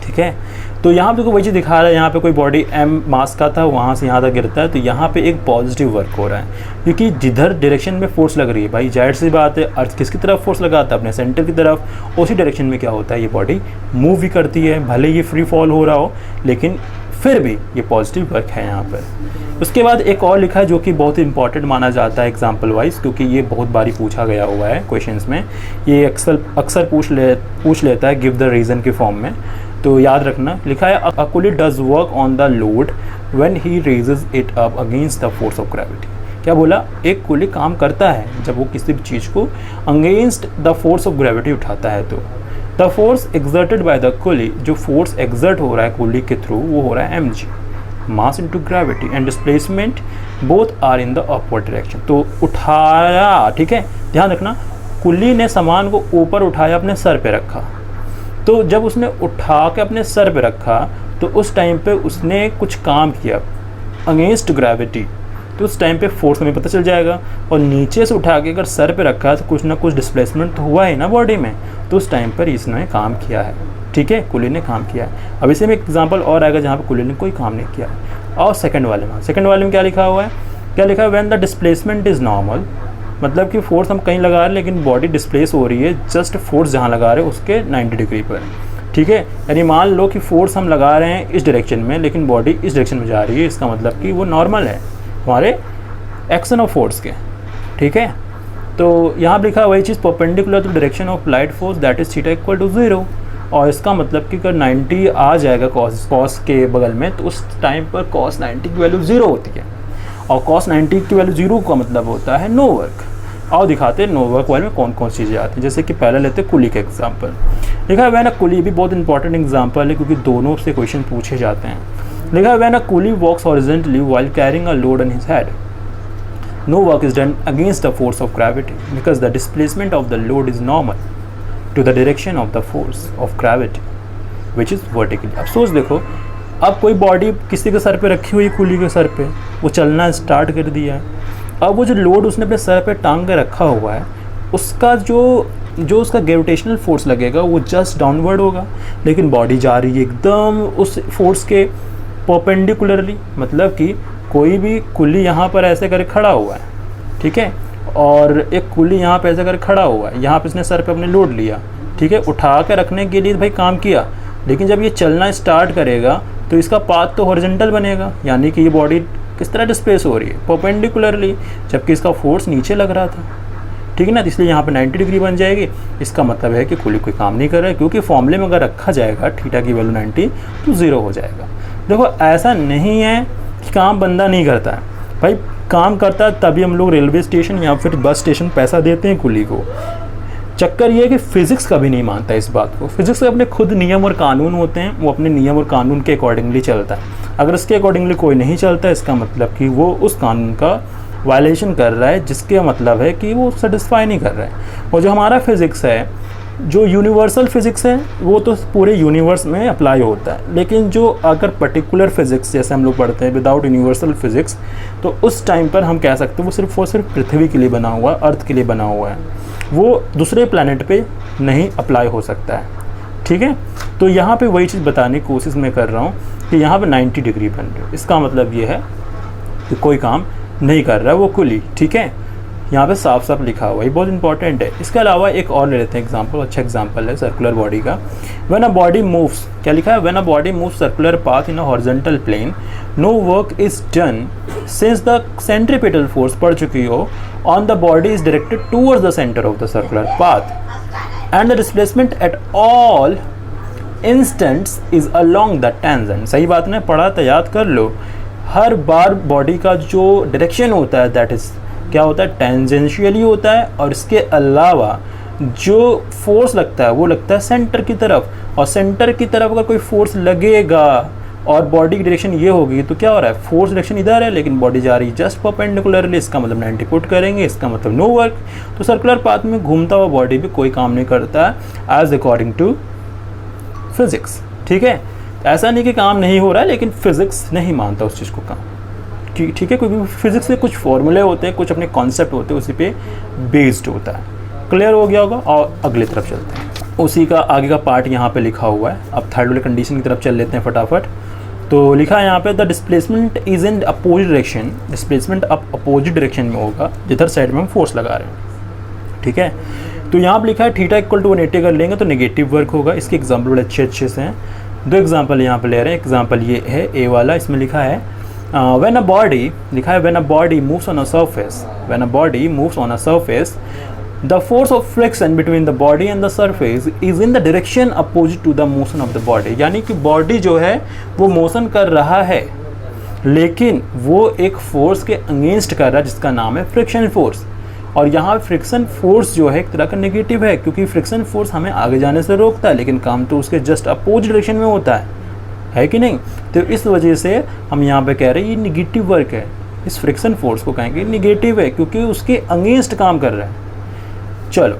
ठीक है, तो यहाँ पे देखो वही चीज़ दिखा रहा है, यहाँ पे कोई बॉडी m मास का था, वहाँ से यहाँ तक गिरता है, तो यहाँ पे एक पॉजिटिव वर्क हो रहा है, क्योंकि जिधर डायरेक्शन में फोर्स लग रही है, भाई जाहिर सी बात है अर्थ किसकी तरफ फोर्स लगाता है, अपने सेंटर की तरफ। उसी डायरेक्शन में क्या होता है, ये बॉडी मूव भी करती है, भले ये फ्री फॉल हो रहा हो, लेकिन फिर भी ये पॉजिटिव वर्क है यहाँ पर। उसके बाद एक और लिखा है जो कि बहुत इंपॉर्टेंट माना जाता है एग्जाम्पल वाइज, क्योंकि ये बहुत बारी पूछा गया हुआ है क्वेश्चंस में। ये अक्सर पूछ लेता है गिव द रीज़न के फॉर्म में। तो याद रखना, लिखा है a coolie does work on the load when he raises it up against the force of gravity. क्या बोला, एक कुली काम करता है जब वो किसी भी चीज़ को against the force of gravity उठाता है। तो the force exerted by the coolie, जो फोर्स एक्सर्ट हो रहा है कुली के थ्रू, वो हो रहा है mg, mass into gravity, and displacement both are in the upward direction. तो उठाया, ठीक है ध्यान रखना, कुली ने सामान को ऊपर उठाया, अपने सर पे रखा। तो जब उसने उठा के अपने सर पे रखा तो उस टाइम पे उसने कुछ काम किया अगेंस्ट ग्रेविटी, तो उस टाइम पे फोर्स हमें पता चल जाएगा। और नीचे से उठा के अगर सर पे रखा है तो कुछ ना कुछ डिस्प्लेसमेंट तो हुआ है ना बॉडी में, तो उस टाइम पर इसने काम किया है। ठीक है, कुली ने काम किया है। अब इसे में एग्जांपल और आएगा जहाँ पे कुली ने कोई काम नहीं किया। और सेकंड वाले में क्या लिखा हुआ है, क्या लिखा है, when the displacement is normal मतलब कि फोर्स हम कहीं लगा रहे हैं लेकिन बॉडी डिस्प्लेस हो रही है जस्ट फोर्स जहाँ लगा रहे हैं उसके 90 डिग्री पर, ठीक है। यानी मान लो कि फोर्स हम लगा रहे हैं इस डायरेक्शन में लेकिन बॉडी इस डायरेक्शन में जा रही है, इसका मतलब कि वो नॉर्मल है हमारे एक्शन ऑफ फोर्स के, ठीक है। तो यहाँ पर लिखा वही चीज़, perpendicular to direction of light force that is theta equal to 0। और इसका मतलब कि अगर 90 आ जाएगा कॉस के बगल में तो उस टाइम पर cos 90 की वैल्यू 0 होती है, और cos 90 की वैल्यू 0 का मतलब होता है नो वर्क। और दिखाते हैं नो वर्क वाले में कौन कौन सी चीज़ें आती हैं। जैसे कि पहले लेते हैं कुली का एग्जाम्पल। लिखा है वैन अ कुली भी बहुत इंपॉर्टेंट एग्जाम्पल है क्योंकि दोनों से क्वेश्चन पूछे जाते हैं। लिखा है when a coolie walks horizontally while carrying a load on his head, no work is done against the force of gravity because the displacement of the load is normal to the direction of the force of gravity which is vertically। अब सोच देखो, अब कोई बॉडी किसी के सर पे रखी हुई, कुली के सर पे, वो चलना स्टार्ट कर दिया है। अब वो जो लोड उसने अपने सर पे टांग के रखा हुआ है उसका जो उसका ग्रेविटेशनल फोर्स लगेगा वो जस्ट डाउनवर्ड होगा, लेकिन बॉडी जा रही है एकदम उस फोर्स के परपेंडिकुलरली। मतलब कि कोई भी कुली यहाँ पर ऐसे करके खड़ा हुआ है, ठीक है, और एक कुली यहाँ पे ऐसे करके खड़ा हुआ है, यहाँ पे इसने सर पे अपने लोड लिया, ठीक है, उठा के रखने के लिए भाई काम किया, लेकिन जब ये चलना स्टार्ट करेगा तो इसका पाथ तो हॉरिजॉन्टल बनेगा, यानी कि ये बॉडी किस तरह डिस्प्लेस हो रही है, परपेंडिकुलरली, जबकि इसका फोर्स नीचे लग रहा था, ठीक है ना। तो इसलिए यहाँ पे 90 डिग्री बन जाएगी। इसका मतलब है कि कुली कोई काम नहीं कर रहा है, क्योंकि फॉर्मूले में अगर रखा जाएगा थीटा की वैल्यू 90 तो 0 हो जाएगा। देखो ऐसा नहीं है कि काम बंदा नहीं करता है, भाई काम करता है, तभी हम लोग रेलवे स्टेशन या फिर बस स्टेशन पैसा देते हैं कुली को। चक्कर ये है कि फिज़िक्स कभी नहीं मानता इस बात को। फिज़िक्स के अपने खुद नियम और कानून होते हैं, वो अपने नियम और कानून के अकॉर्डिंगली चलता है। अगर इसके अकॉर्डिंगली कोई नहीं चलता, इसका मतलब कि वो उस कानून का वायलेशन कर रहा है, जिसके मतलब है कि वो सेटिस्फाई नहीं कर रहा है। और जो हमारा फिज़िक्स है, जो यूनिवर्सल फिज़िक्स है, वो तो पूरे यूनिवर्स में अप्लाई होता है, लेकिन जो अगर पर्टिकुलर फिज़िक्स जैसे हम लोग पढ़ते हैं विदाउट यूनिवर्सल फिज़िक्स, तो उस टाइम पर हम कह सकते हैं वो सिर्फ और सिर्फ पृथ्वी के लिए बना हुआ है, अर्थ के लिए बना हुआ है, वो दूसरे प्लैनेट पे नहीं अप्लाई हो सकता है, ठीक है। तो यहाँ पे वही चीज़ बताने की कोशिश मैं कर रहा हूँ कि यहाँ पे 90 डिग्री बन रही है, इसका मतलब ये है कि कोई काम नहीं कर रहा है वो कुली, ठीक है। यहाँ पे साफ साफ लिखा हुआ है, बहुत इंपॉर्टेंट है। इसके अलावा एक और ले लेते हैं एग्जांपल, अच्छा एग्जांपल है सर्कुलर बॉडी का। व्हेन अ बॉडी मूव्स, क्या लिखा है, when a body moves circular path in a horizontal plane, no work is done since the centripetal force, पढ़ चुकी हो, on the body is directed towards the centre of the circular path and the displacement at all instants is along the tangent. सही बात ने पढ़ा तो याद कर लो, हर बार बॉडी का जो डायरेक्शन होता है दैट इज क्या होता है, टेंजेंशियली होता है, और इसके अलावा जो फोर्स लगता है वो लगता है सेंटर की तरफ, और सेंटर की तरफ अगर कोई फोर्स लगेगा और बॉडी की डायरेक्शन ये होगी तो क्या हो रहा है, फोर्स डायरेक्शन इधर है लेकिन बॉडी जा रही है जस्ट परपेंडिकुलरली, इसका मतलब 90 पुट करेंगे, इसका मतलब नो वर्क। तो सर्कुलर पाथ में घूमता हुआ बॉडी भी कोई काम नहीं करता है एज अकॉर्डिंग टू फिजिक्स, ठीक है। ऐसा नहीं कि काम नहीं हो रहा है, लेकिन फिजिक्स नहीं मानता उस चीज़ को काम, ठीक है, क्योंकि फिजिक्स के कुछ फॉर्मूले होते हैं, कुछ अपने कॉन्सेप्ट होते हैं, उसी पे बेस्ड होता है। क्लियर हो गया होगा, और अगली तरफ चलते हैं। उसी का आगे का पार्ट यहाँ पे लिखा हुआ है। अब थर्ड वाले कंडीशन की तरफ चल लेते हैं फटाफट। तो लिखा है यहाँ पे, the displacement is in opposite direction, displacement अब अपोजिट डायरेक्शन में होगा जिधर साइड में हम फोर्स लगा रहे हैं, ठीक है। तो यहाँ पर लिखा है थीटा इक्वल टू 180 कर लेंगे तो नेगेटिव वर्क होगा। इसके एग्जाम्पल बड़े अच्छे से हैं, 2 एग्जाम्पल यहाँ पे ले रहे हैं। एग्जाम्पल ये है ए वाला, इसमें लिखा है when a body, लिखा है when a body moves on a surface, when a body moves on a surface, the force of friction between the body and the surface is in the direction opposite to the motion of the body। यानी कि बॉडी जो है वो मोशन कर रहा है, लेकिन वो एक फोर्स के अगेंस्ट कर रहा है जिसका नाम है फ्रिक्शन फोर्स। और यहाँ फ्रिक्शन फोर्स जो है एक तरह का नेगेटिव है, क्योंकि फ्रिक्शन फोर्स हमें आगे जाने से रोकता है, लेकिन काम तो उसके जस्ट अपोजिट डायरेक्शन में होता है कि नहीं। तो इस वजह से हम यहाँ पे कह रहे हैं ये निगेटिव वर्क है, इस फ्रिक्शन फोर्स को कहेंगे निगेटिव है, क्योंकि उसके अगेंस्ट काम कर रहा है। चलो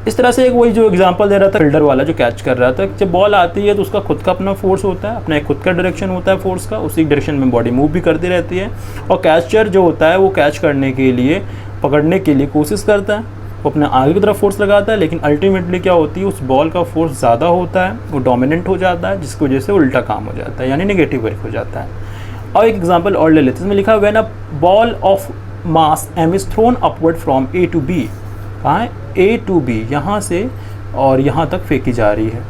इस तरह से एक वही जो एग्जांपल दे रहा था फील्डर वाला जो कैच कर रहा था, जब बॉल आती है तो उसका खुद का अपना फोर्स होता है, अपना एक खुद का डायरेक्शन होता है फोर्स का, उसी डायरेक्शन में बॉडी मूव भी करती रहती है, और कैचर जो होता है वो कैच करने के लिए, पकड़ने के लिए कोशिश करता है, वो अपने आगे की तरफ फोर्स लगाता है, लेकिन अल्टीमेटली क्या होती है, उस बॉल का फोर्स ज़्यादा होता है, वो डोमिनेंट हो जाता है, जिसकी वजह से उल्टा काम हो जाता है, यानी नेगेटिव वर्क हो जाता है। और एक एग्जांपल और ले लेते हैं, इसमें लिखा है when a ball of mass m is thrown upward from a to b, कहाँ है a टू b, यहाँ से और यहाँ तक फेंकी जा रही है,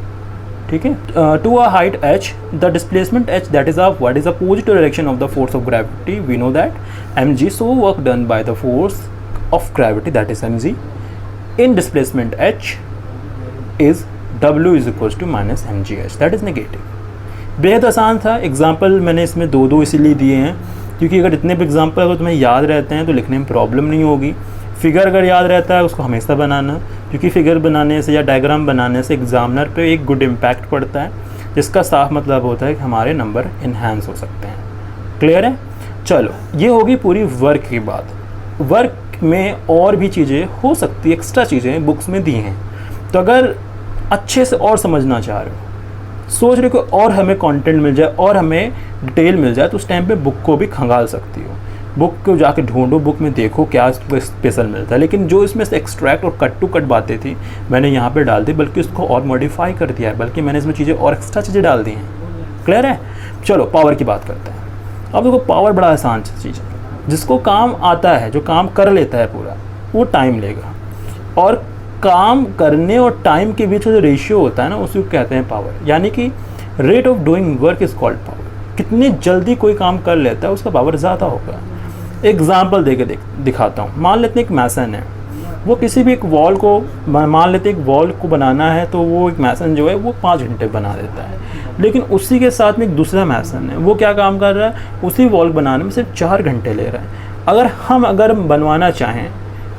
ठीक है, to a height h, the displacement h that is of what is opposite direction of the force of gravity, we know that mg, so work done by the force of gravity that is mg in displacement h is w is equal to minus mgh, that is negative. बेहद आसान था, एग्जाम्पल मैंने इसमें दो इसीलिए दिए हैं क्योंकि अगर इतने भी एग्जाम्पल अगर तुम्हें याद रहते हैं तो लिखने में प्रॉब्लम नहीं होगी। फिगर अगर याद रहता है उसको हमेशा बनाना, क्योंकि फिगर बनाने से या डायग्राम बनाने से एग्जामिनर पे एक गुड इम्पैक्ट पड़ता है, जिसका साफ मतलब होता है कि हमारे नंबर इन्हांस हो सकते हैं। क्लियर है? चलो, ये होगी पूरी वर्क की बात। वर्क में और भी चीज़ें हो सकती है, एक्स्ट्रा चीज़ें बुक्स में दी हैं, तो अगर अच्छे से और समझना चाह रहे हो, सोच रहे हो और हमें कंटेंट मिल जाए और हमें डिटेल मिल जाए, तो उस टाइम पे बुक को भी खंगाल सकती हो। बुक को जाके ढूंढो, बुक में देखो क्या स्पेशल मिलता है। लेकिन जो इसमें से एक्सट्रैक्ट और कट टू कट बातें थी मैंने यहाँ पे डाल दी, बल्कि उसको और मॉडिफाई कर दिया है, बल्कि मैंने इसमें चीज़ें और एक्स्ट्रा चीज़ें डाल दी हैं। क्लियर है? चलो पावर की बात करते हैं। अब देखो, पावर बड़ा आसान चीज़ है, जिसको काम आता है, जो काम कर लेता है पूरा, वो टाइम लेगा, और काम करने और टाइम के बीच जो रेशियो होता है ना, उसको कहते हैं पावर। यानी कि rate of doing work is called power. कितनी जल्दी कोई काम कर लेता है उसका पावर ज़्यादा होगा। एग्जाम्पल दे के दिखाता हूँ। मान लेते हैं एक मैसन है, वो किसी भी एक वॉल को, मान लेते हैं एक वॉल को बनाना है, तो वो एक मैसन जो है वो 5 घंटे बना देता है। लेकिन उसी के साथ में एक दूसरा मैसन है, वो क्या काम कर रहा है, उसी वॉल बनाने में सिर्फ 4 घंटे ले रहा है। अगर बनवाना चाहें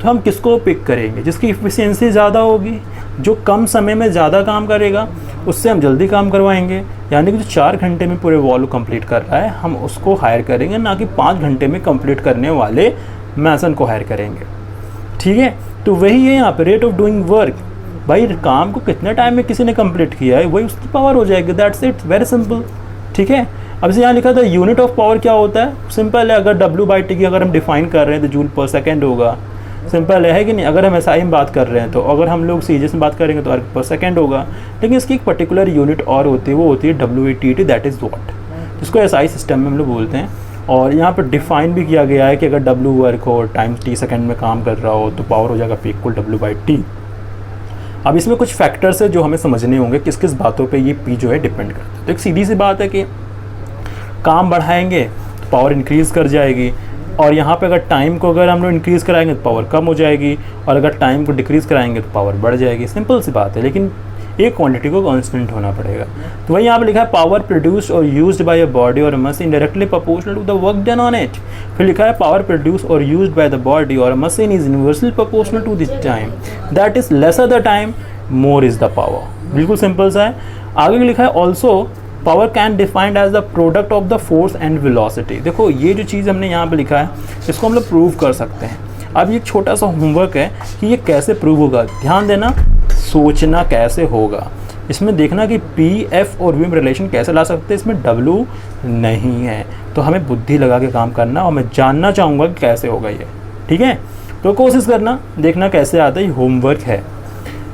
तो हम किसको पिक करेंगे? जिसकी इफ़िशियंसी ज़्यादा होगी, जो कम समय में ज़्यादा काम करेगा, उससे हम जल्दी काम करवाएंगे। यानी कि जो 4 घंटे में पूरे वॉल को कंप्लीट कर रहा है, हम उसको हायर करेंगे, ना कि 5 घंटे में कंप्लीट करने वाले मैसन को हायर करेंगे। ठीक है? तो वही है यहाँ पे रेट ऑफ डूइंग वर्क। भाई काम को कितने टाइम में किसी ने कंप्लीट किया है, वही उसकी पावर हो जाएगी। That's it, very simple. ठीक है? अब से यहाँ लिखा था यूनिट ऑफ पावर क्या होता है? सिंपल है, अगर W/T की अगर हम डिफाइन कर रहे हैं तो जूल पर सेकेंड होगा। सिंपल है कि नहीं? अगर हम SI में बात कर रहे हैं तो, अगर हम लोग सीजीएस में बात करेंगे तो अर्ग पर सेकेंड होगा। लेकिन इसकी एक पर्टिकुलर यूनिट और होती है, वो होती है WATT, दैट इज़ वॉट, जिसको SI सिस्टम में हम लोग बोलते हैं। और यहाँ पर डिफाइन भी किया गया है कि अगर W वर्क हो, टाइम T सेकेंड में काम कर रहा हो, तो पावर हो जाएगा P इक्वल W/T। अब इसमें कुछ फैक्टर्स है जो हमें समझने होंगे, किस किस बातों पे ये P जो है डिपेंड करता है। तो एक सीधी सी बात है कि काम बढ़ाएंगे तो पावर इंक्रीज़ कर जाएगी, और यहाँ पे अगर टाइम को अगर हम लोग इंक्रीज़ कराएंगे तो पावर कम हो जाएगी, और अगर टाइम को डिक्रीज़ कराएंगे तो पावर बढ़ जाएगी। सिंपल सी बात है, लेकिन एक क्वांटिटी को कांस्टेंट होना पड़ेगा। तो वही यहाँ पे लिखा है power produced or used by a body or a machine directly proportional to the work done on it. फिर लिखा है power produced or used by the body or a machine is inversely proportional to the time, that is lesser the time more is the power. बिल्कुल सिंपल सा है। आगे लिखा है also power can defined as the product of the force and velocity. देखो ये जो चीज़ हमने यहाँ पे लिखा है, इसको हम लोग प्रूव कर सकते हैं। अब ये एक छोटा सा होमवर्क है कि ये कैसे प्रूव होगा। ध्यान देना, सोचना कैसे होगा, इसमें देखना कि P, F और V में रिलेशन कैसे ला सकते हैं। इसमें W नहीं है, तो हमें बुद्धि लगा के काम करना, और मैं जानना चाहूँगा कि कैसे होगा ये। ठीक है? तो कोशिश करना, देखना कैसे आता है। ये होमवर्क है।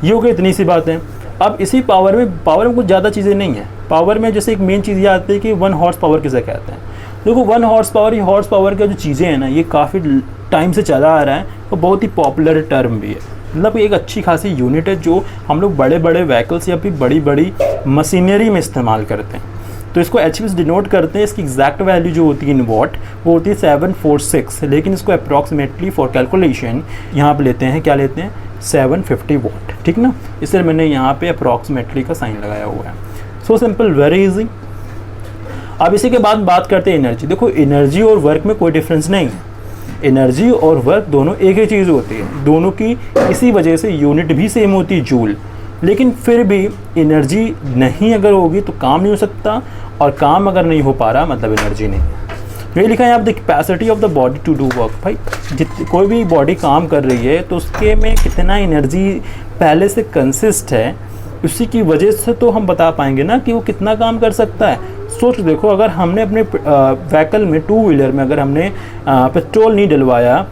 ये हो गई इतनी सी बातें। अब इसी पावर में कुछ ज़्यादा चीज़ें नहीं हैं। पावर में जैसे एक मेन चीज़ ये आती है कि 1 हॉर्स पावर किसे कहते हैं। देखो 1 हॉर्स पावर, ये हॉर्स पावर का जो चीज़ें हैं ना, ये काफ़ी टाइम से चला आ रहा है, और बहुत ही पॉपुलर टर्म भी है। मतलब एक अच्छी खासी यूनिट है जो हम लोग बड़े बड़े व्हीकल्स या फिर बड़ी बड़ी मशीनरी में इस्तेमाल करते हैं। तो इसको HP से डिनोट करते हैं। इसकी एग्जैक्ट वैल्यू जो होती है इन वॉट, वो होती है 746, लेकिन इसको अप्रॉक्सीमेटली फॉर कैलकुलेशन यहाँ पे लेते हैं, क्या लेते हैं, 750 वॉट। ठीक ना? इसलिए मैंने यहाँ पे अप्रॉक्सीमेटली का साइन लगाया हुआ है। So simple, very easy. अब इसी के बाद बात करते हैं एनर्जी। देखो एनर्जी और वर्क में कोई डिफरेंस नहीं है। एनर्जी और वर्क दोनों एक ही चीज़ होती है, दोनों की इसी वजह से यूनिट भी सेम होती है, जूल। लेकिन फिर भी एनर्जी नहीं अगर होगी तो काम नहीं हो सकता, और काम अगर नहीं हो पा रहा मतलब एनर्जी नहीं है। ये लिखा है आप the capacity of the body to do work. भाई कोई भी बॉडी काम कर रही है तो उसके में कितना एनर्जी पहले से कंसिस्ट है, उसी की वजह से तो हम बता पाएंगे ना कि वो कितना काम कर सकता है। सोच देखो, अगर हमने अपने व्हीकल में, 2 व्हीलर में अगर हमने पेट्रोल नहीं डलवाया,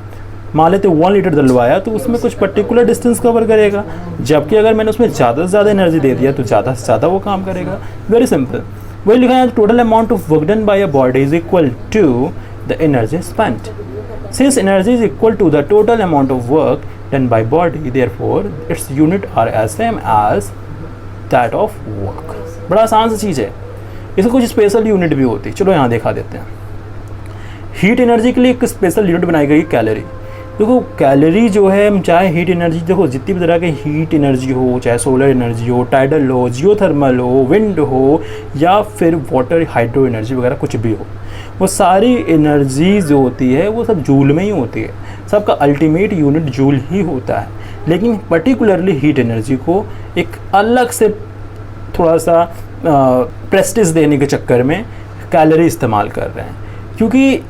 मान लेते 1 लीटर डलवाया, तो उसमें कुछ पर्टिकुलर डिस्टेंस कवर करेगा। जबकि अगर मैंने उसमें ज़्यादा से ज़्यादा एनर्जी दे दिया तो ज़्यादा से ज़्यादा वो काम करेगा। Very simple. वही लिखा है total amount of work done by a body is equal to the energy spent. Since energy is equal to the total amount of work done by body, therefore its unit are as same as that of work. बड़ा आसान सी चीज़ है, इसको कुछ स्पेशल यूनिट भी होती है, चलो यहाँ दिखा देते हैं। हीट एनर्जी के लिए एक स्पेशल यूनिट बनाई गई कैलोरी। देखो कैलोरी जो है, हम चाहे हीट एनर्जी, देखो जितनी भी तरह की हीट एनर्जी हो, चाहे सोलर एनर्जी हो, टाइडल हो, जियोथर्मल हो, विंड हो, या फिर वाटर हाइड्रो एनर्जी वगैरह कुछ भी हो, वो सारी एनर्जी जो होती है वो सब जूल में ही होती है, सबका अल्टीमेट यूनिट जूल ही होता है। लेकिन पर्टिकुलरली हीट एनर्जी को एक अलग से थोड़ा सा प्रेस्टिज देने के चक्कर में कैलोरी इस्तेमाल कर रहे हैं, क्योंकि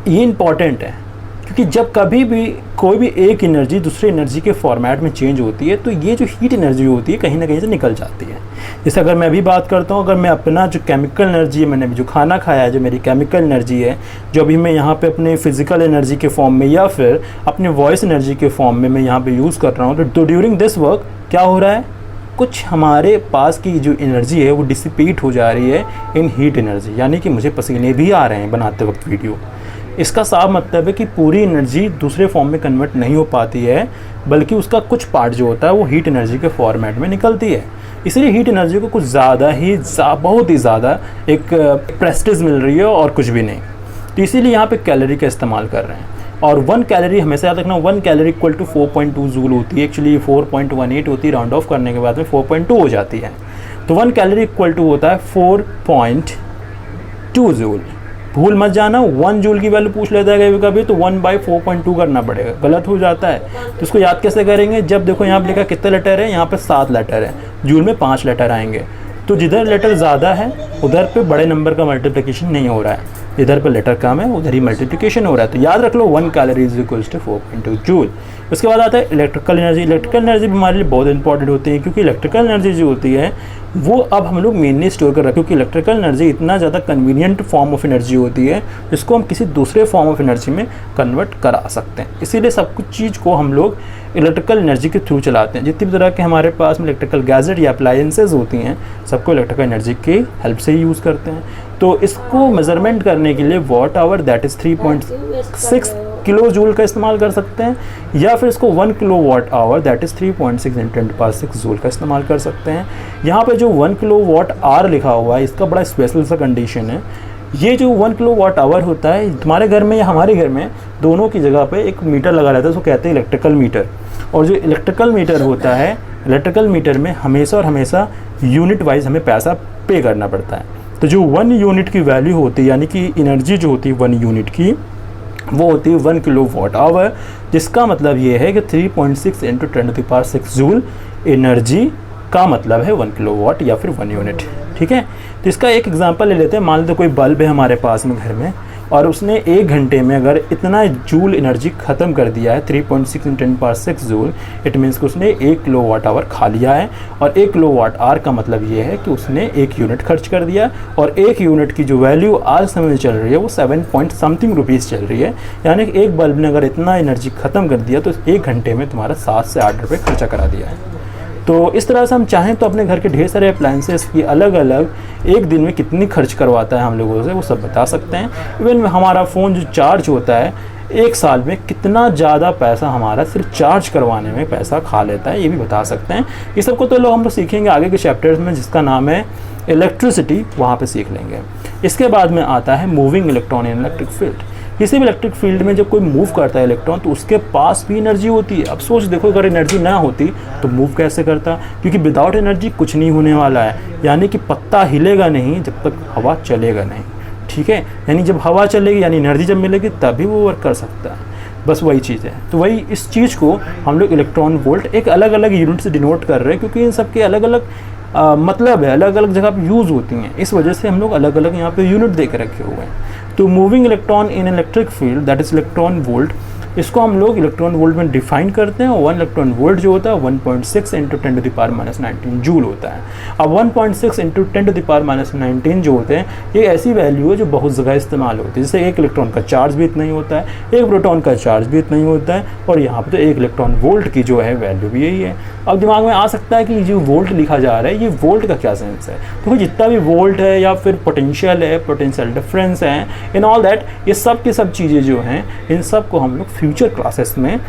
ये इम्पॉर्टेंट है। क्योंकि जब कभी भी कोई भी एक एनर्जी दूसरे एनर्जी के फॉर्मेट में चेंज होती है, तो ये जो हीट एनर्जी होती है कहीं ना कहीं से निकल जाती है। जैसे अगर मैं अभी बात करता हूँ, अगर मैं अपना जो केमिकल एनर्जी है, मैंने अभी जो खाना खाया है, जो मेरी केमिकल एनर्जी है, जो अभी मैं यहाँ पे अपने फिजिकल एनर्जी के फॉर्म में या फिर अपने वॉइस एनर्जी के फॉर्म में मैं यहाँ पे यूज़ कर रहा हूँ, तो ड्यूरिंग दिस वर्क क्या हो रहा है, कुछ हमारे पास की जो एनर्जी है वो डिसिपेट हो जा रही है इन हीट एनर्जी, यानी कि मुझे पसीने भी आ रहे हैं बनाते वक्त वीडियो। इसका साफ मतलब है कि पूरी एनर्जी दूसरे फॉर्म में कन्वर्ट नहीं हो पाती है, बल्कि उसका कुछ पार्ट जो होता है वो हीट एनर्जी के फॉर्मेट में निकलती है। इसलिए हीट एनर्जी को कुछ ज़्यादा ही बहुत ही ज़्यादा एक प्रेस्टीज मिल रही है और कुछ भी नहीं। तो इसीलिए यहाँ पे कैलोरी का इस्तेमाल कर रहे हैं। और 1 कैलोरी हमेशा याद रखना, 1 कैलोरी इक्वल टू 4.2 जूल होती है। एक्चुअली 4.18 होती है, राउंड ऑफ करने के बाद में 4.2 हो जाती है। तो 1 कैलोरी इक्वल टू होता है 4.2 जूल। भूल मत जाना, 1 जूल की वैल्यू पूछ लेता है कभी तो 1/4.2 करना पड़ेगा, गलत हो जाता है। तो इसको याद कैसे करेंगे, जब देखो यहाँ पे लिखा कितने लेटर है, यहाँ पे 7 लेटर है, जूल में 5 लेटर आएंगे। तो जिधर लेटर ज़्यादा है उधर पे बड़े नंबर का मल्टीप्लिकेशन नहीं हो रहा है, इधर पे लेटर कम है उधर ही मल्टीप्लिकेशन हो रहा है। तो याद रख लो 1 calorie is equals to 4.2 joule. उसके बाद आता है इलेक्ट्रिकल एनर्जी। इलेक्ट्रिकल एनर्जी भी हमारे लिए बहुत इंपॉर्टेंट होती है, क्योंकि इलेक्ट्रिकल एनर्जी जो होती है वो अब हम लोग मेनली स्टोर कर रहे हैं, क्योंकि इलेक्ट्रिकल एनर्जी इतना ज़्यादा कन्वीनियंट फॉर्म ऑफ एनर्जी होती है जिसको हम किसी दूसरे फॉर्म ऑफ एनर्जी में कन्वर्ट करा सकते हैं। इसीलिए सब कुछ चीज़ को हम लोग इलेक्ट्रिकल एनर्जी के थ्रू चलाते हैं। जितनी भी तरह के हमारे पास में इलेक्ट्रिकल गैजेट या अप्लायंसेज होती हैं, सबको इलेक्ट्रिकल एनर्जी की हेल्प से ही यूज़ करते हैं। तो इसको मेजरमेंट करने के लिए watt hour that is 3.6 kilo joule का इस्तेमाल कर सकते हैं, या फिर इसको 1 kilo watt hour that is 3.6 × 10⁻⁶ joule का इस्तेमाल कर सकते हैं। यहाँ पे जो 1 किलो वाट आवर लिखा हुआ है, इसका बड़ा स्पेशल सा कंडीशन है। ये जो 1 किलो वाट आवर होता है, तुम्हारे घर में या हमारे घर में दोनों की जगह पे एक मीटर लगा रहता है, उसको कहते हैं इलेक्ट्रिकल मीटर। और जो इलेक्ट्रिकल मीटर होता है, इलेक्ट्रिकल मीटर में हमेशा और हमेशा यूनिट वाइज हमें पैसा पे करना पड़ता है। तो जो 1 यूनिट की वैल्यू होती है, यानी कि एनर्जी जो होती है 1 यूनिट की, वो होती है 1 किलो वाट आवर, जिसका मतलब ये है कि 3.6 × 10⁻⁶ जूल एनर्जी का मतलब है 1 किलो वाट या फिर 1 यूनिट। ठीक है, तो इसका एक एग्जांपल ले लेते हैं। मान लो कोई बल्ब है हमारे पास में घर में, और उसने 1 घंटे में अगर इतना जूल एनर्जी ख़त्म कर दिया है 3.6 × 10⁻⁶ जूल, इट मीन्स कि उसने 1 किलो वाट आवर खा लिया है। और 1 किलो वाट आवर का मतलब ये है कि उसने 1 यूनिट खर्च कर दिया, और 1 यूनिट की जो वैल्यू आज समय में चल रही है वो 7 पॉइंट समथिंग रुपीज़ चल रही है। यानी कि एक बल्ब ने अगर इतना एनर्जी ख़त्म कर दिया तो 1 घंटे में तुम्हारा 7 से 8 रुपये खर्चा करा दिया है। तो इस तरह से हम चाहें तो अपने घर के ढेर सारे अप्लायंसेस की अलग अलग एक दिन में कितनी खर्च करवाता है हम लोगों से, वो सब बता सकते हैं। इवन हमारा फ़ोन जो चार्ज होता है 1 साल में कितना ज़्यादा पैसा हमारा सिर्फ चार्ज करवाने में पैसा खा लेता है, ये भी बता सकते हैं। ये सबको तो लोग हम लोग सीखेंगे आगे के चैप्टर्स में, जिसका नाम है इलेक्ट्रिसिटी, वहाँ पे सीख लेंगे। इसके बाद में आता है moving electron in electric field. किसी भी इलेक्ट्रिक फील्ड में जब कोई मूव करता है इलेक्ट्रॉन, तो उसके पास भी एनर्जी होती है। अब सोच देखो, अगर एनर्जी ना होती तो मूव कैसे करता, क्योंकि विदाउट एनर्जी कुछ नहीं होने वाला है। यानी कि पत्ता हिलेगा नहीं जब तक हवा चलेगा नहीं। ठीक है, यानी जब हवा चलेगी यानी एनर्जी जब मिलेगी तभी वो वर्क कर सकता है। बस वही चीज़ है। तो वही इस चीज़ को हम लोग इलेक्ट्रॉन वोल्ट एक अलग अलग यूनिट से डिनोट कर रहे हैं, क्योंकि इन सब के अलग अलग मतलब है, अलग अलग जगह पर यूज़ होती हैं। इस वजह से हम लोग अलग अलग यहाँ पे यूनिट दे के रखे हुए हैं। तो moving electron in electric field that is electron volt इसको हम लोग इलेक्ट्रॉन वोल्ट में डिफाइन करते हैं। और 1 इलेक्ट्रॉन वोल्ट जो होता है 1.6 इंटू 10⁻⁻19 जूल होता है। अब 1.6 इंटू 10⁻⁻19 जो होते हैं ये ऐसी वैल्यू है जो बहुत जगह इस्तेमाल होती है। जैसे एक इलेक्ट्रॉन का चार्ज भी इतना ही होता है, एक प्रोटॉन का चार्ज भी इतना ही होता है, और यहाँ पर तो 1 इलेक्ट्रॉन वोल्ट की जो है वैल्यू भी यही है। अब दिमाग में आ सकता है कि जो वोल्ट लिखा जा रहा है ये वोल्ट का क्या सेंस है। तो जितना भी वोल्ट है या फिर पोटेंशियल है, पोटेंशियल डिफरेंस है, इन ऑल दैट, ये सब की सब चीज़ें जो हैं इन सब को हम लोग फ्यूचर क्लासेस में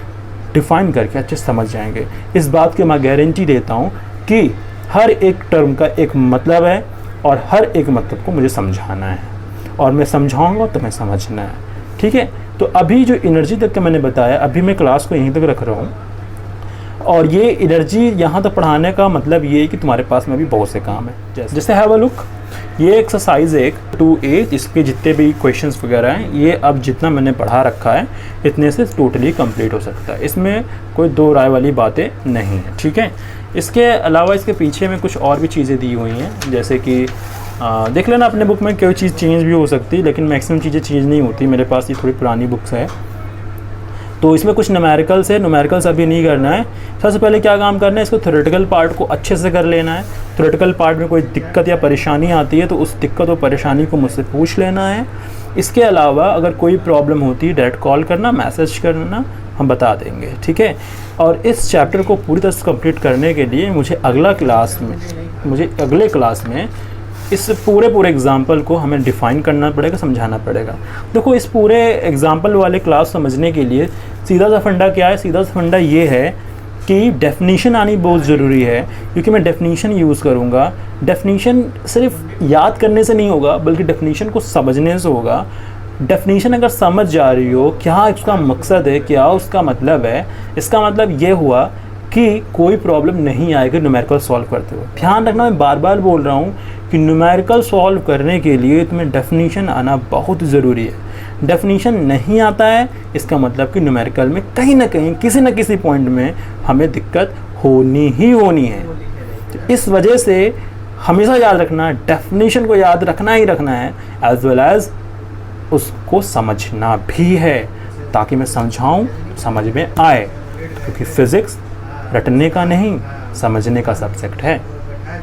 डिफाइन करके अच्छे से समझ जाएंगे। इस बात की मैं गारंटी देता हूँ कि हर एक टर्म का एक मतलब है और हर एक मतलब को मुझे समझाना है, और मैं समझाऊंगा तो मैं समझना है। ठीक है, तो अभी जो एनर्जी तक का मैंने बताया, अभी मैं क्लास को यहीं तक रख रहा हूँ। और ये एनर्जी यहाँ तक पढ़ाने का मतलब ये है कि तुम्हारे पास में भी बहुत से काम है। जैसे हैव अ लुक, ये एक्सरसाइज है 2A, इसके जितने भी क्वेश्चंस वगैरह हैं ये अब जितना मैंने पढ़ा रखा है इतने से टोटली कंप्लीट हो सकता है। इसमें कोई दो राय वाली बातें नहीं है। ठीक है, इसके अलावा इसके पीछे में कुछ और भी चीज़ें दी हुई हैं, जैसे कि देख लेना अपने बुक में, कोई चीज़ चेंज भी हो सकती है लेकिन मैक्सिमम चीज़ें चेंज नहीं होती। मेरे पास ये थोड़ी पुरानी बुक्स है, तो इसमें कुछ न्यूमेरिकल्स है। न्यूमेरिकल्स अभी नहीं करना है। सबसे पहले क्या काम करना है, इसको थ्योरेटिकल पार्ट को अच्छे से कर लेना है। थ्योरेटिकल पार्ट में कोई दिक्कत या परेशानी आती है तो उस दिक्कत और परेशानी को मुझसे पूछ लेना है। इसके अलावा अगर कोई प्रॉब्लम होती है डायरेक्ट कॉल करना, मैसेज करना, हम बता देंगे। ठीक है, और इस चैप्टर को पूरी तरह से कंप्लीट करने के लिए मुझे अगले क्लास में इस पूरे एग्जाम्पल को हमें डिफ़ाइन करना पड़ेगा, समझाना पड़ेगा। देखो, इस पूरे एग्जाम्पल वाले क्लास समझने के लिए सीधा सा फंडा क्या है, सीधा सा फंडा ये है कि डेफिनीशन आनी बहुत ज़रूरी है, क्योंकि मैं डेफिनीशन यूज़ करूँगा। डेफिनीशन सिर्फ याद करने से नहीं होगा, बल्कि डेफिनीशन को समझने से होगा। डेफिनीशन अगर समझ जा रही हो, क्या उसका मकसद है, क्या उसका मतलब है, इसका मतलब ये हुआ कि कोई प्रॉब्लम नहीं आएगी न्यूमेरिकल सॉल्व करते हुए। ध्यान रखना, मैं बार बार बोल रहा हूँ कि न्यूमेरिकल सॉल्व करने के लिए तुम्हें डेफिनीशन आना बहुत ज़रूरी है। डेफिनीशन नहीं आता है इसका मतलब कि न्यूमेरिकल में कहीं ना कहीं किसी न किसी पॉइंट में हमें दिक्कत होनी ही होनी है। तो इस वजह से हमेशा याद रखना, डेफिनीशन को याद रखना ही रखना है, एज वेल एज उसको समझना भी है, ताकि मैं समझाऊँ समझ में आए, क्योंकि फिज़िक्स रटने का नहीं समझने का सब्जेक्ट है।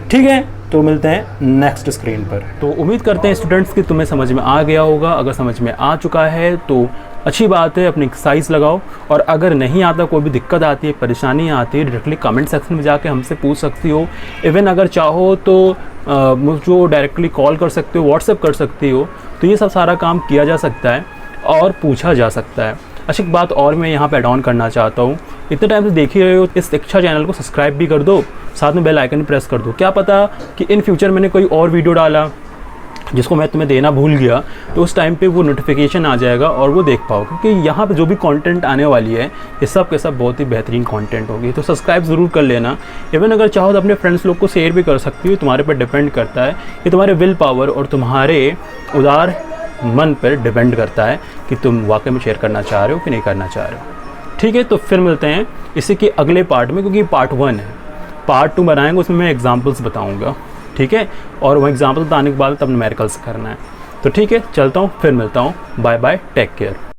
ठीक है, तो मिलते हैं नेक्स्ट स्क्रीन पर। तो उम्मीद करते हैं स्टूडेंट्स कि तुम्हें समझ में आ गया होगा। अगर समझ में आ चुका है तो अच्छी बात है, अपनी एक्सरसाइज लगाओ। और अगर नहीं आता, कोई भी दिक्कत आती है, परेशानी आती है, डायरेक्टली कमेंट सेक्शन में जाके हमसे पूछ सकती हो। इवन अगर चाहो तो मुझको डायरेक्टली कॉल कर सकते हो, व्हाट्सएप कर सकती हो। तो ये सब सारा काम किया जा सकता है और पूछा जा सकता है। अच्छी बात और मैं यहाँ पे ऐड ऑन करना चाहता हूँ, इतने टाइम से देख ही रहे हो, इस शिक्षा चैनल को सब्सक्राइब भी कर दो, साथ में बेल आइकन प्रेस कर दो। क्या पता कि इन फ्यूचर मैंने कोई और वीडियो डाला जिसको मैं तुम्हें देना भूल गया, तो उस टाइम पे वो नोटिफिकेशन आ जाएगा और वो देख पाओ, क्योंकि यहाँ पे जो भी कंटेंट आने वाली है ये सब के सब बहुत ही बेहतरीन कंटेंट होगी। तो सब्सक्राइब ज़रूर कर लेना। इवन अगर चाहो तो अपने फ्रेंड्स लोग को शेयर भी कर सकती हो, तुम्हारे पर डिपेंड करता है। ये तुम्हारे विल पावर और तुम्हारे उदार मन पर डिपेंड करता है कि तुम वाकई में शेयर करना चाह रहे हो कि नहीं करना चाह रहे हो। ठीक है, तो फिर मिलते हैं इसी के अगले पार्ट में, क्योंकि पार्ट 1 है। पार्ट 2 बनाएंगे, उसमें मैं एग्जांपल्स बताऊंगा। ठीक है, और वो एग्जांपल्स बताने के बाद तब न्यूमेरिकल्स करना है। तो ठीक है, चलता हूँ, फिर मिलता हूँ। Bye bye, take care.